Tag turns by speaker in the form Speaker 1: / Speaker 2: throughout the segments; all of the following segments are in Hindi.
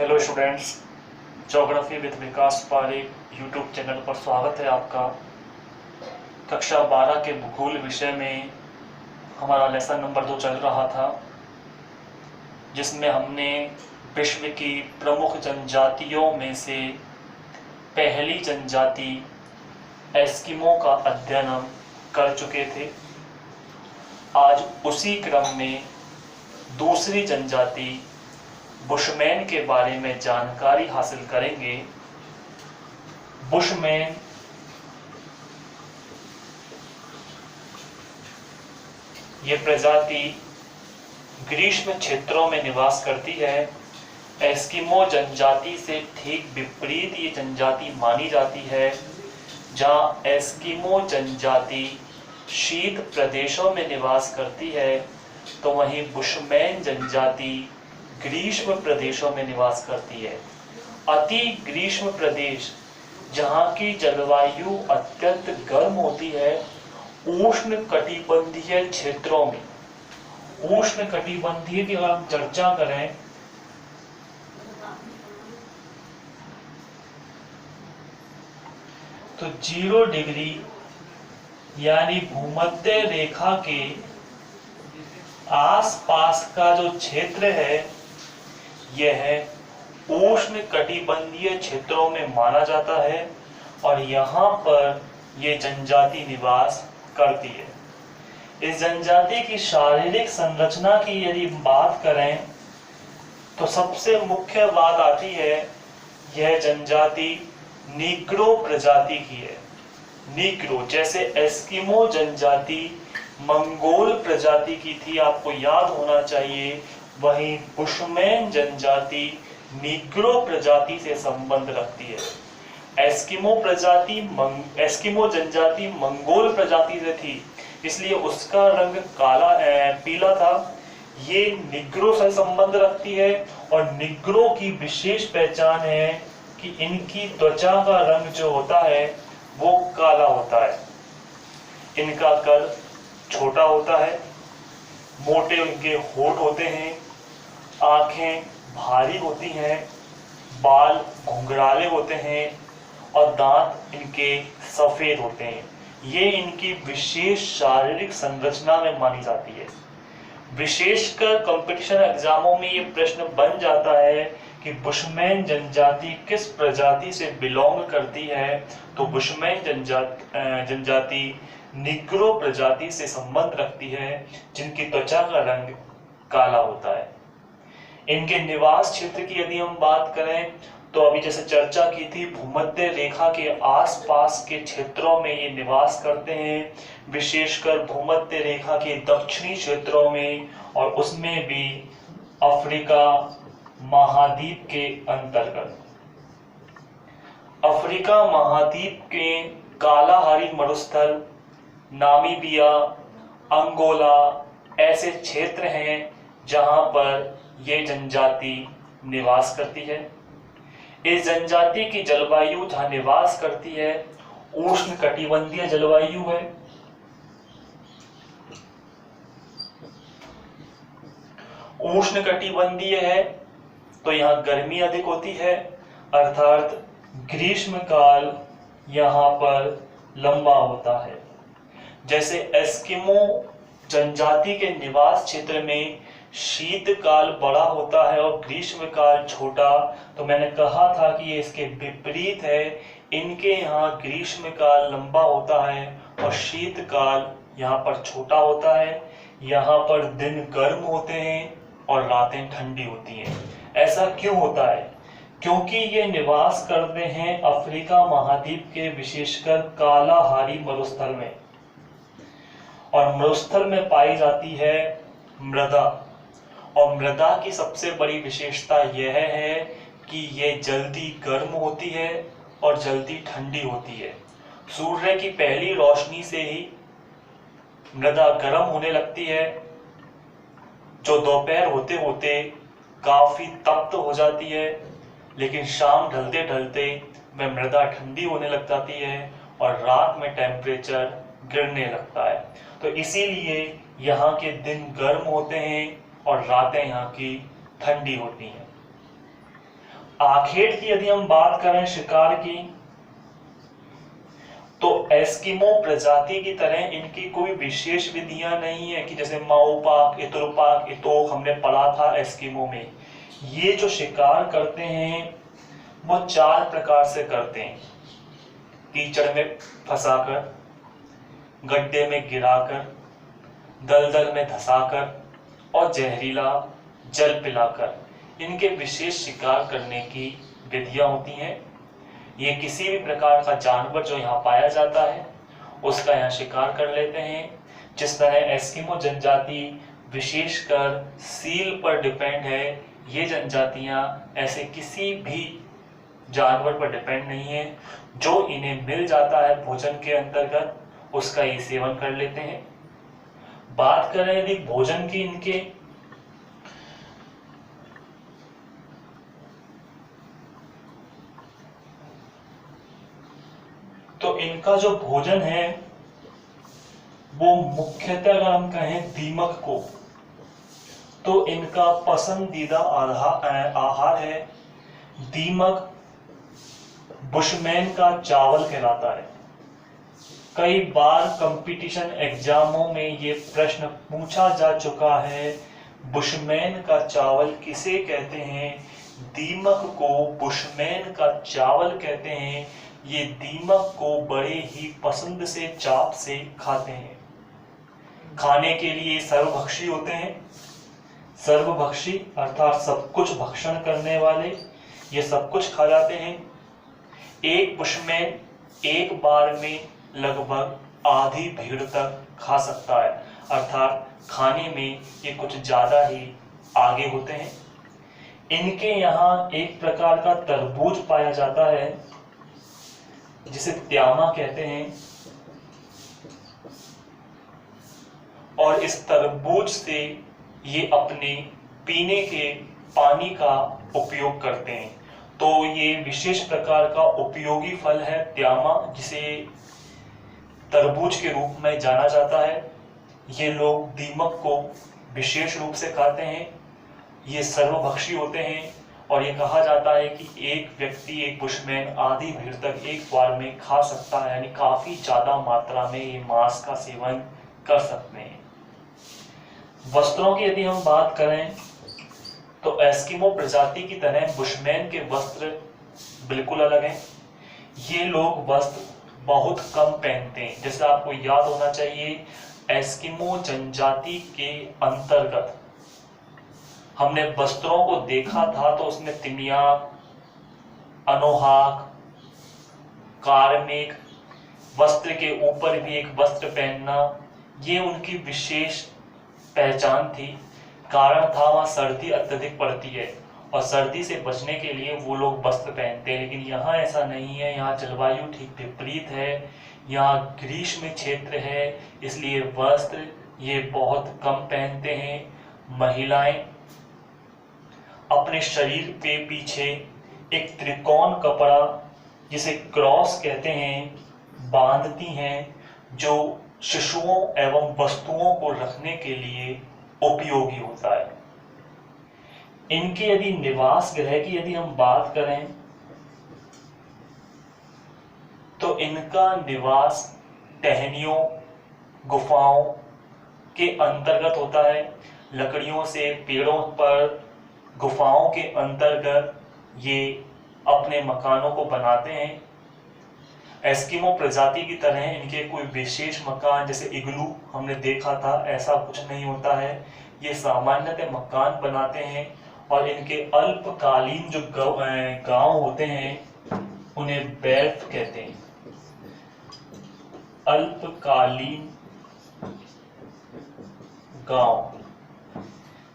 Speaker 1: Hello students, geography with Vikas Pareek YouTube channel पर स्वागत है आपका। कक्षा 12 के भूगोल विषय में हमारा लेसन नंबर 2 चल रहा था, जिसमें हमने विश्व की प्रमुख जनजातियों में से पहली जनजाति एस्किमो का अध्ययन हम कर चुके थे। आज उसी क्रम में दूसरी जनजाति बुशमैन के बारे में जानकारी हासिल करेंगे। बुशमैन ये प्रजाति ग्रीष्म क्षेत्रों में निवास करती है। एस्किमो जनजाति से ठीक विपरीत ये जनजाति मानी जाती है। जहाँ एस्किमो जनजाति शीत प्रदेशों में निवास करती है, तो वहीं बुशमैन जनजाति ग्रीष्म प्रदेशों में निवास करती है। अति ग्रीष्म प्रदेश जहाँ की जलवायु अत्यंत गर्म होती है, उष्ण कटिबंधीय क्षेत्रों में, उष्ण कटिबंधीय की अगर हम चर्चा करें तो 0 डिग्री यानी भूमध्य रेखा के आसपास का जो क्षेत्र है, यह उष्ण कटिबंधीय क्षेत्रों में माना जाता है और यहाँ पर ये जनजाति निवास करती है। इस जनजाति की शारीरिक संरचना की यदि बात करें तो सबसे मुख्य बात आती है, यह जनजाति नीग्रो प्रजाति की है। नीग्रो जैसे एस्किमो जनजाति मंगोल प्रजाति की थी, आपको याद होना चाहिए, वहीं बुशमैन जनजाति नीग्रो प्रजाति से संबंध रखती है। एस्किमो जनजाति मंगोल प्रजाति से थी, इसलिए उसका रंग काला पीला था। ये निग्रो से संबंध रखती है और निग्रो की विशेष पहचान है कि इनकी त्वचा का रंग जो होता है वो काला होता है। इनका कद छोटा होता है, मोटे इनके होंठ होते हैं, आंखें भारी होती हैं, बाल घुंघराले होते हैं और दांत इनके सफेद होते हैं। ये इनकी विशेष शारीरिक संरचना में मानी जाती है। विशेषकर कंपटीशन एग्जामों में ये प्रश्न बन जाता है कि बुशमैन जनजाति किस प्रजाति से बिलोंग करती है, तो बुशमैन जनजाति निग्रो प्रजाति से संबंध रखती है, जिनकी त्वचा का रंग काला होता है। इनके निवास क्षेत्र की यदि हम बात करें तो अभी जैसे चर्चा की थी, भूमध्य रेखा के आसपास के क्षेत्रों में ये निवास करते हैं, विशेषकर भूमध्य रेखा के दक्षिणी क्षेत्रों में और उसमें भी अफ्रीका महाद्वीप के अंतर्गत। अफ्रीका महाद्वीप के कालाहारी मरुस्थल, नामीबिया, अंगोला ऐसे क्षेत्र हैं जहां पर यह जनजाति निवास करती है। इस जनजाति की जलवायु जहां निवास करती है उष्ण कटिबंधीय जलवायु है। उष्ण कटिबंधीय है तो यहाँ गर्मी अधिक होती है, अर्थात ग्रीष्म काल यहाँ पर लंबा होता है। जैसे एस्किमो जनजाति के निवास क्षेत्र में शीतकाल बड़ा होता है और ग्रीष्म काल छोटा, तो मैंने कहा था कि ये इसके विपरीत है। इनके यहाँ ग्रीष्म काल लंबा होता है और शीतकाल यहाँ पर छोटा होता है। यहाँ पर दिन गर्म होते हैं और रातें ठंडी होती हैं। ऐसा क्यों होता है? क्योंकि ये निवास करते हैं अफ्रीका महाद्वीप के विशेषकर कालाहारी मरुस्थल में, और मरुस्थल में पाई जाती है मृदा। और मृदा की सबसे बड़ी विशेषता यह है कि ये जल्दी गर्म होती है और जल्दी ठंडी होती है। सूर्य की पहली रोशनी से ही मृदा गर्म होने लगती है, जो दोपहर होते होते काफी तप्त हो जाती है, लेकिन शाम ढलते ढलते वह मृदा ठंडी होने लग जाती है और रात में टेम्परेचर गिरने लगता है। तो इसीलिए यहाँ के दिन गर्म होते हैं और रातें यहाँ की ठंडी होती हैं। आखेट की यदि हम बात करें शिकार की, तो एस्किमो प्रजाति की तरह इनकी कोई विशेष विधियां नहीं है कि जैसे माओपाक, इतुरपाक, इतोक हमने पढ़ा था एस्किमो में। ये जो शिकार करते हैं वो 4 प्रकार से करते हैं। कीचड़ में फंसाकर, गड्ढे में गिराकर, दलदल में धंसाकर और जहरीला जल पिलाकर इनके विशेष शिकार करने की विधियां होती हैं। ये किसी भी प्रकार का जानवर जो यहाँ पाया जाता है उसका यहाँ शिकार कर लेते हैं। जिस तरह एस्किमो जनजाति विशेषकर सील पर डिपेंड है, ये जनजातियां ऐसे किसी भी जानवर पर डिपेंड नहीं है। जो इन्हें मिल जाता है भोजन के अंतर्गत उसका ये सेवन कर लेते हैं। बात करें यदि भोजन की इनके, तो इनका जो भोजन है वो मुख्यतः अगर हम कहें दीमक को, तो इनका पसंदीदा आहार है दीमक। बुशमैन का चावल कहलाता है। कई बार कंपटीशन एग्जामों में ये प्रश्न पूछा जा चुका है, बुशमैन का चावल किसे कहते हैं? दीमक को बुशमैन का चावल कहते हैं। ये दीमक को बड़े ही पसंद से, चाव से खाते हैं। खाने के लिए सर्वभक्षी होते हैं। सर्वभक्षी अर्थात सब कुछ भक्षण करने वाले, ये सब कुछ खा जाते हैं। एक बुशमैन एक बार में लगभग आधी भीड़ तक खा सकता है, अर्थात खाने में ये कुछ ज्यादा ही आगे होते हैं। इनके यहाँ एक प्रकार का तरबूज पाया जाता है जिसे त्यामा कहते हैं, और इस तरबूज से ये अपने पीने के पानी का उपयोग करते हैं। तो ये विशेष प्रकार का उपयोगी फल है त्यामा, जिसे तरबूज के रूप में जाना जाता है। ये लोग दीमक को विशेष रूप से खाते हैं। ये सर्वभक्षी होते हैं और ये कहा जाता है कि एक व्यक्ति, एक बुशमैन आधी भीड़ तक एक बार में खा सकता है, यानी काफी ज्यादा मात्रा में ये मांस का सेवन कर सकते हैं। वस्त्रों की यदि हम बात करें तो एस्किमो प्रजाति की तरह बुशमैन के वस्त्र बिल्कुल अलग हैं। ये लोग वस्त्र बहुत कम पहनते हैं। जैसे आपको याद होना चाहिए, एस्किमो जनजाति के अंतर्गत हमने वस्त्रों को देखा था, तो उसमें तिमियाक, अनोहाक, कार्मिक, वस्त्र के ऊपर भी एक वस्त्र पहनना, ये उनकी विशेष पहचान थी। कारण था वहां सर्दी अत्यधिक पड़ती है और सर्दी से बचने के लिए वो लोग वस्त्र पहनते हैं। लेकिन यहाँ ऐसा नहीं है, यहाँ जलवायु ठीक विपरीत है। यहाँ ग्रीष्म क्षेत्र है, इसलिए वस्त्र ये बहुत कम पहनते हैं। महिलाएं अपने शरीर पे पीछे एक त्रिकोण कपड़ा, जिसे क्रॉस कहते हैं, बांधती हैं, जो शिशुओं एवं वस्तुओं को रखने के लिए उपयोगी होता है। इनके यदि निवास गृह की यदि हम बात करें तो इनका निवास टहनियों, गुफाओं के अंतर्गत होता है। लकड़ियों से पेड़ों पर गुफाओं के अंतर्गत ये अपने मकानों को बनाते हैं। एस्किमो प्रजाति की तरह इनके कोई विशेष मकान जैसे इग्लू हमने देखा था, ऐसा कुछ नहीं होता है। ये सामान्यतः मकान बनाते हैं और इनके अल्पकालीन जो गांव होते हैं उन्हें बैर्थ कहते हैं। अल्पकालीन गांव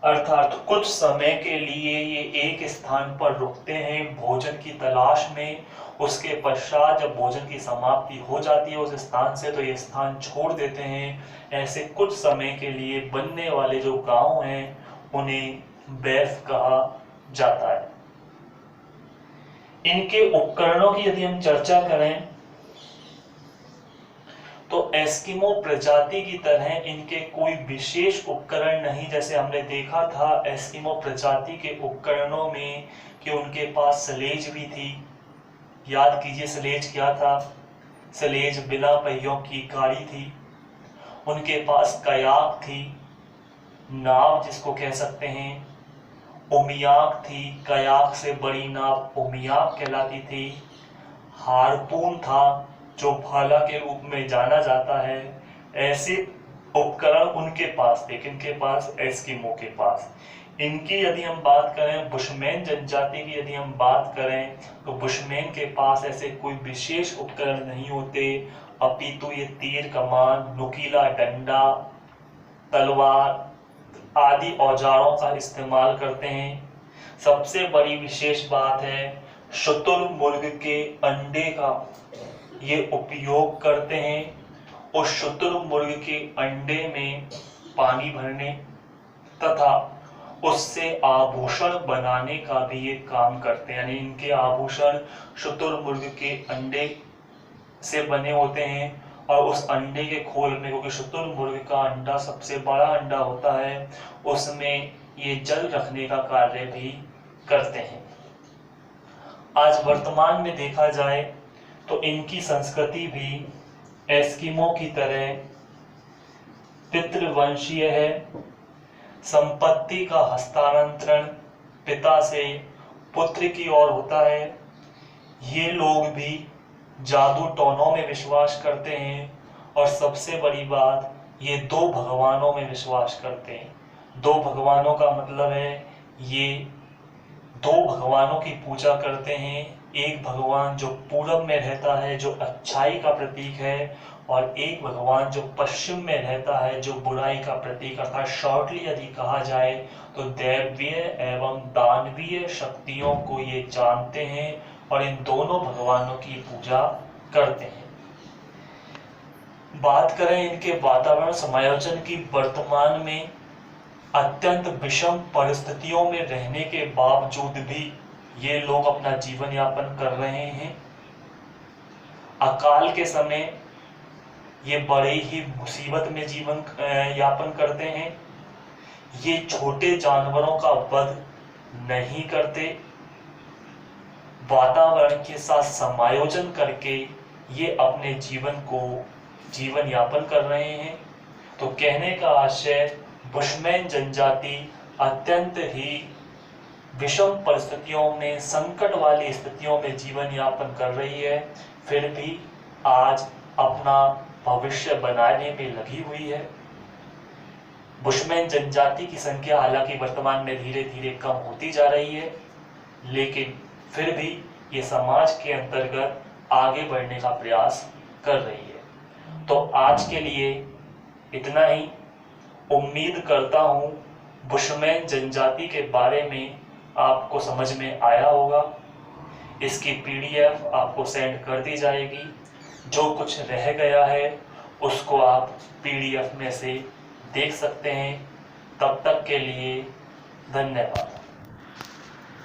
Speaker 1: अर्थात कुछ समय के लिए ये एक स्थान पर रुकते हैं भोजन की तलाश में। उसके पश्चात जब भोजन की समाप्ति हो जाती है उस स्थान से, तो ये स्थान छोड़ देते हैं। ऐसे कुछ समय के लिए बनने वाले जो गांव हैं उन्हें बैर्थ कहा जाता है। इनके उपकरणों की यदि हम चर्चा करें तो एस्किमो प्रजाति की तरह इनके कोई विशेष उपकरण नहीं, जैसे हमने देखा था एस्किमो प्रजाति के उपकरणों में कि उनके पास स्लेज भी थी। याद कीजिए स्लेज क्या था। स्लेज बिना पहियों की गाड़ी थी। उनके पास कयाक थी, नाव जिसको कह सकते हैं। उमियाक थी, कयाक से बड़ी नाव उमियाक कहलाती थी। हार्पून था जो भाला के रूप में जाना जाता है। ऐसे उपकरण उनके पास थे, किनके पास, एस्किमो के पास। इनकी यदि हम बात करें, बुशमैन जनजाति की यदि हम बात करें, तो बुशमैन के पास ऐसे कोई विशेष उपकरण नहीं होते, अपितु ये तीर कमान, नुकीला डंडा, तलवार आदि औजारों का इस्तेमाल करते हैं। सबसे बड़ी विशेष बात है शुतुरमुर्ग के अंडे का ये उपयोग करते हैं। उस शुतुरमुर्ग के अंडे में पानी भरने तथा उससे आभूषण बनाने का भी ये काम करते हैं। यानी इनके आभूषण शुतुरमुर्ग के अंडे से बने होते हैं और उस अंडे के खोल में, क्योंकि शुतुरमुर्ग का अंडा सबसे बड़ा अंडा होता है, उसमें ये जल रखने का कार्य भी करते हैं। आज वर्तमान में देखा जाए तो इनकी संस्कृति भी एस्किमो की तरह पितृवंशीय है। संपत्ति का हस्तांतरण पिता से पुत्र की ओर होता है। ये लोग भी जादू टोनों में विश्वास करते हैं और सबसे बड़ी बात, ये दो भगवानों में विश्वास करते हैं। दो भगवानों का मतलब है ये दो भगवानों की पूजा करते हैं। एक भगवान जो पूरब में रहता है, जो अच्छाई का प्रतीक है, और एक भगवान जो पश्चिम में रहता है, जो बुराई का प्रतीक। अर्थात शॉर्टली यदि कहा जाए तो दैवीय एवं दानवीय शक्तियों को ये जानते हैं और इन दोनों भगवानों की पूजा करते हैं। बात करें इनके वातावरण समायोजन की, वर्तमान में अत्यंत विषम परिस्थितियों में रहने के बावजूद भी ये लोग अपना जीवन यापन कर रहे हैं। अकाल के समय ये बड़े ही मुसीबत में जीवन यापन करते हैं। ये छोटे जानवरों का वध नहीं करते, वातावरण के साथ समायोजन करके ये अपने जीवन यापन कर रहे हैं। तो कहने का आशय, बुशमैन जनजाति अत्यंत ही विषम परिस्थितियों में, संकट वाली स्थितियों में जीवन यापन कर रही है, फिर भी आज अपना भविष्य बनाने में लगी हुई है। बुशमैन जनजाति की संख्या हालांकि वर्तमान में धीरे धीरे कम होती जा रही है, लेकिन फिर भी ये समाज के अंतर्गत आगे बढ़ने का प्रयास कर रही है। तो आज के लिए इतना ही। उम्मीद करता हूँ बुशमैन जनजाति के बारे में आपको समझ में आया होगा। इसकी PDF आपको सेंड कर दी जाएगी। जो कुछ रह गया है उसको आप PDF में से देख सकते हैं। तब तक के लिए धन्यवाद।